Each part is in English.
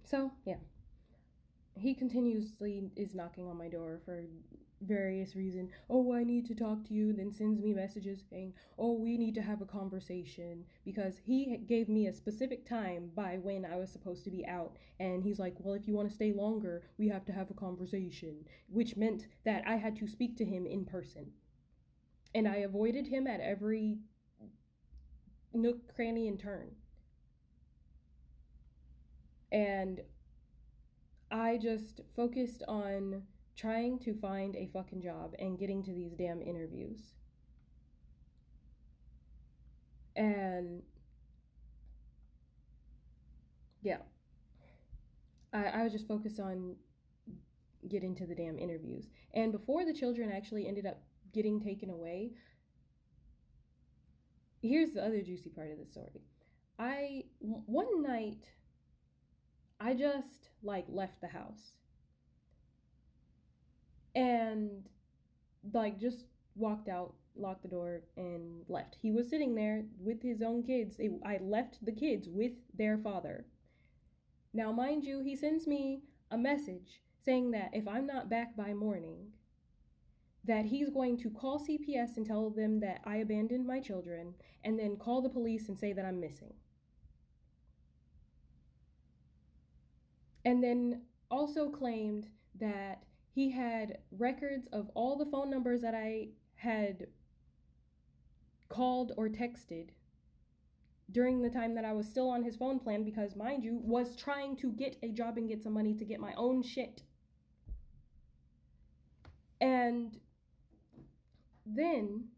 So, yeah. He continuously is knocking on my door for various reasons. Oh, I need to talk to you. Then sends me messages saying, oh, we need to have a conversation, because he gave me a specific time by when I was supposed to be out. And he's like, well, if you want to stay longer, we have to have a conversation, which meant that I had to speak to him in person. And I avoided him at every nook, cranny, and turn. And I just focused on trying to find a fucking job and getting to these damn interviews. And yeah, I was just focused on getting to the damn interviews. And before the children actually ended up getting taken away, here's the other juicy part of the story. One night, I just like left the house and like just walked out, locked the door, and left. He was sitting there with his own kids. I left the kids with their father. Now, mind you, he sends me a message saying that if I'm not back by morning, that he's going to call CPS and tell them that I abandoned my children, and then call the police and say that I'm missing. And then also claimed that he had records of all the phone numbers that I had called or texted during the time that I was still on his phone plan, because, mind you, was trying to get a job and get some money to get my own shit. And then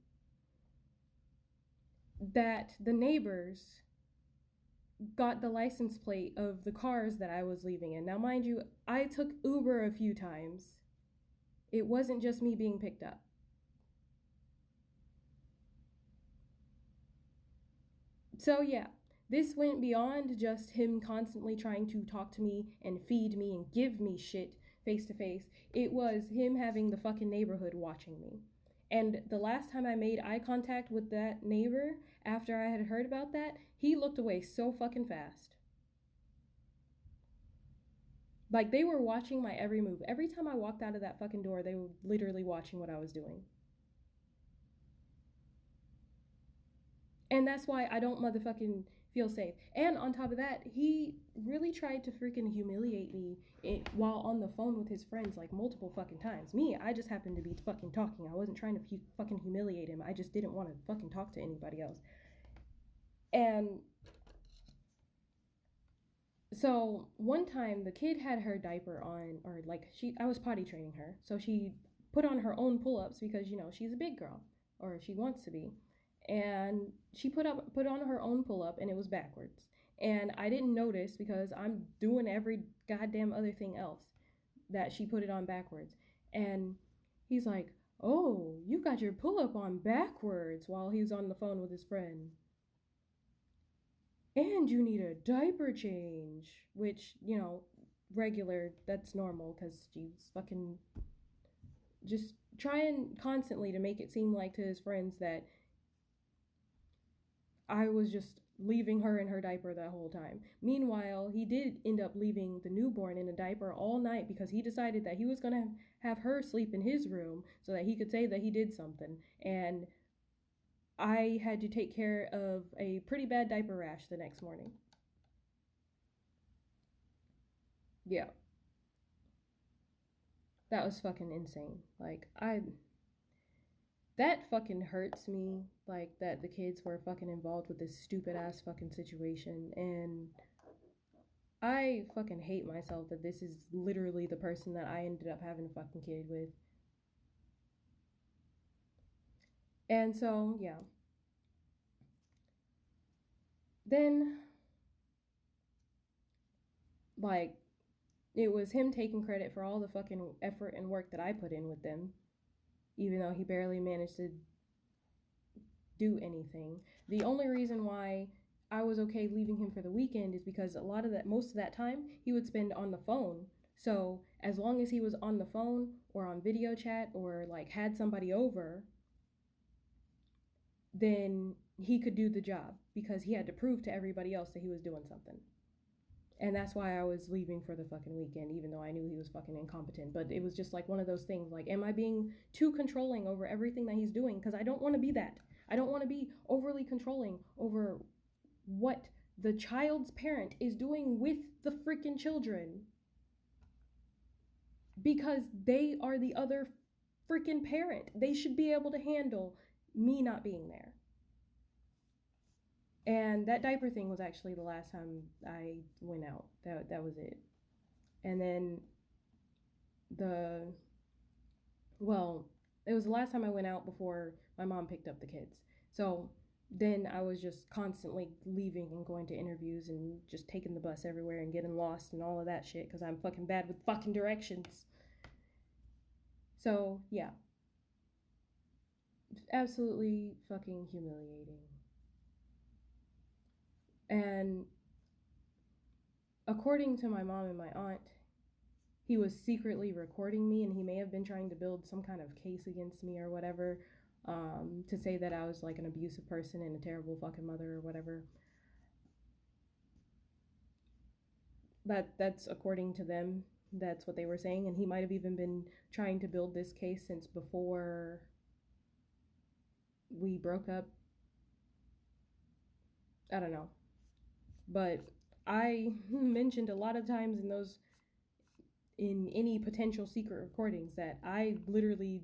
that the neighbors got the license plate of the cars that I was leaving in. Now, mind you, I took Uber a few times. It wasn't just me being picked up. So, yeah, this went beyond just him constantly trying to talk to me and feed me and give me shit face to face. It was him having the fucking neighborhood watching me. And the last time I made eye contact with that neighbor after I had heard about that, he looked away so fucking fast. Like, they were watching my every move. Every time I walked out of that fucking door, they were literally watching what I was doing. And that's why I don't motherfucking feel safe. And on top of that, he really tried to freaking humiliate me while on the phone with his friends like multiple fucking times. Me, I just happened to be fucking talking. I wasn't trying to fucking humiliate him. I just didn't want to fucking talk to anybody else. And so one time the kid had her diaper on, or like I was potty training her. So she put on her own pull-ups because, she's a big girl, or she wants to be. And she put on her own pull-up, and it was backwards. And I didn't notice because I'm doing every goddamn other thing else, that she put it on backwards. And he's like, "Oh, you got your pull-up on backwards," while he was on the phone with his friend. And you need a diaper change, which, regular, that's normal, because she's fucking just trying constantly to make it seem like to his friends that I was just leaving her in her diaper that whole time. Meanwhile, he did end up leaving the newborn in a diaper all night because he decided that he was going to have her sleep in his room so that he could say that he did something. And I had to take care of a pretty bad diaper rash the next morning. Yeah, that was fucking insane. Like, that fucking hurts me, like, that the kids were fucking involved with this stupid ass fucking situation. And I fucking hate myself that this is literally the person that I ended up having a fucking kid with. And so, yeah. Then, like, it was him taking credit for all the fucking effort and work that I put in with them, even though he barely managed to do anything. The only reason why I was okay leaving him for the weekend is because most of that time, he would spend on the phone. So, as long as he was on the phone or on video chat or like had somebody over, then he could do the job because he had to prove to everybody else that he was doing something. And that's why I was leaving for the fucking weekend, even though I knew he was fucking incompetent. But it was just like one of those things, like, am I being too controlling over everything that he's doing? Because I don't want to be that. I don't want to be overly controlling over what the child's parent is doing with the freaking children. Because they are the other freaking parent. They should be able to handle me not being there. And that diaper thing was actually the last time I went out. That was it. And then it was the last time I went out before my mom picked up the kids. So then I was just constantly leaving and going to interviews and just taking the bus everywhere and getting lost and all of that shit because I'm fucking bad with fucking directions. So, yeah. Absolutely fucking humiliating. And according to my mom and my aunt, he was secretly recording me, and he may have been trying to build some kind of case against me or whatever, to say that I was like an abusive person and a terrible fucking mother or whatever. That's according to them. That's what they were saying, and he might have even been trying to build this case since before we broke up. I don't know. But I mentioned a lot of times in any potential secret recordings that I literally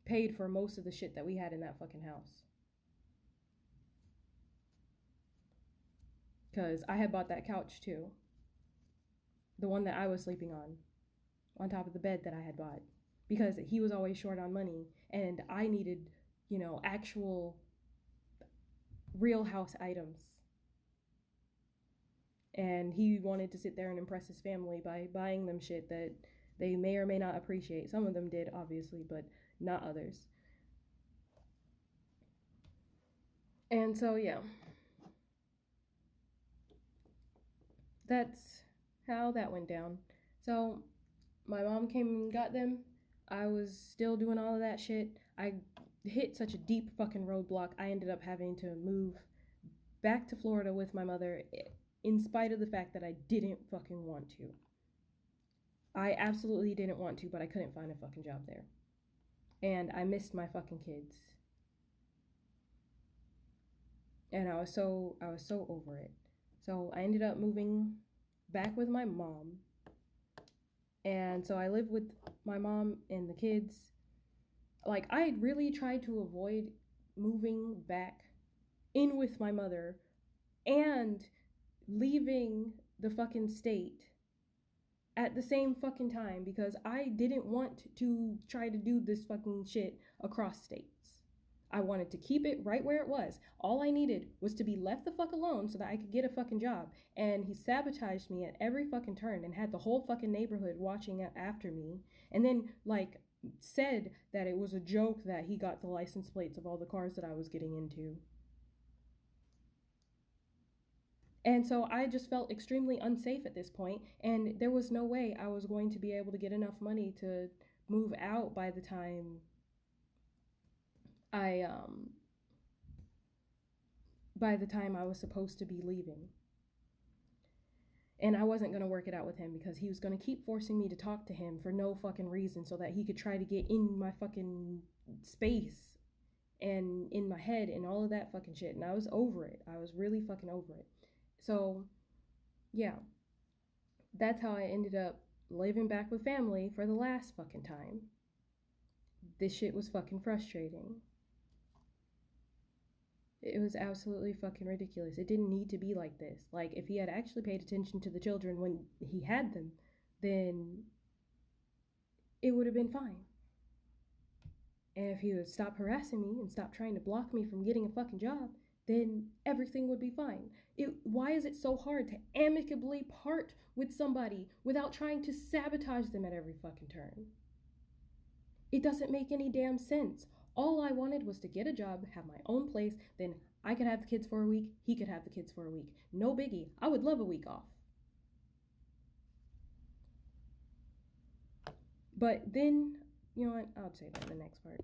paid for most of the shit that we had in that fucking house. Because I had bought that couch too. The one that I was sleeping on top of the bed that I had bought. Because he was always short on money and I needed, actual real house items. And he wanted to sit there and impress his family by buying them shit that they may or may not appreciate. Some of them did, obviously, but not others. And so, yeah. That's how that went down. So, my mom came and got them. I was still doing all of that shit. I hit such a deep fucking roadblock. I ended up having to move back to Florida with my mother, in spite of the fact that I didn't fucking want to. I absolutely didn't want to, but I couldn't find a fucking job there. And I missed my fucking kids. And I was so over it. So I ended up moving back with my mom. And so I live with my mom and the kids. Like, I really tried to avoid moving back in with my mother and leaving the fucking state at the same fucking time because I didn't want to try to do this fucking shit across states. I wanted to keep it right where it was. All I needed was to be left the fuck alone so that I could get a fucking job. And he sabotaged me at every fucking turn and had the whole fucking neighborhood watching after me. And then, like, said that it was a joke that he got the license plates of all the cars that I was getting into. And so I just felt extremely unsafe at this point, and there was no way I was going to be able to get enough money to move out by the time I was supposed to be leaving. And I wasn't going to work it out with him because he was going to keep forcing me to talk to him for no fucking reason so that he could try to get in my fucking space and in my head and all of that fucking shit. And I was over it. I was really fucking over it. So, yeah. That's how I ended up living back with family for the last fucking time. This shit was fucking frustrating. It was absolutely fucking ridiculous. It didn't need to be like this. Like, if he had actually paid attention to the children when he had them, then it would have been fine. And if he would stop harassing me and stop trying to block me from getting a fucking job, then everything would be fine. Why is it so hard to amicably part with somebody without trying to sabotage them at every fucking turn? It doesn't make any damn sense. All I wanted was to get a job, have my own place, then I could have the kids for a week, he could have the kids for a week. No biggie. I would love a week off. But then, you know what? I'll say that in the next part.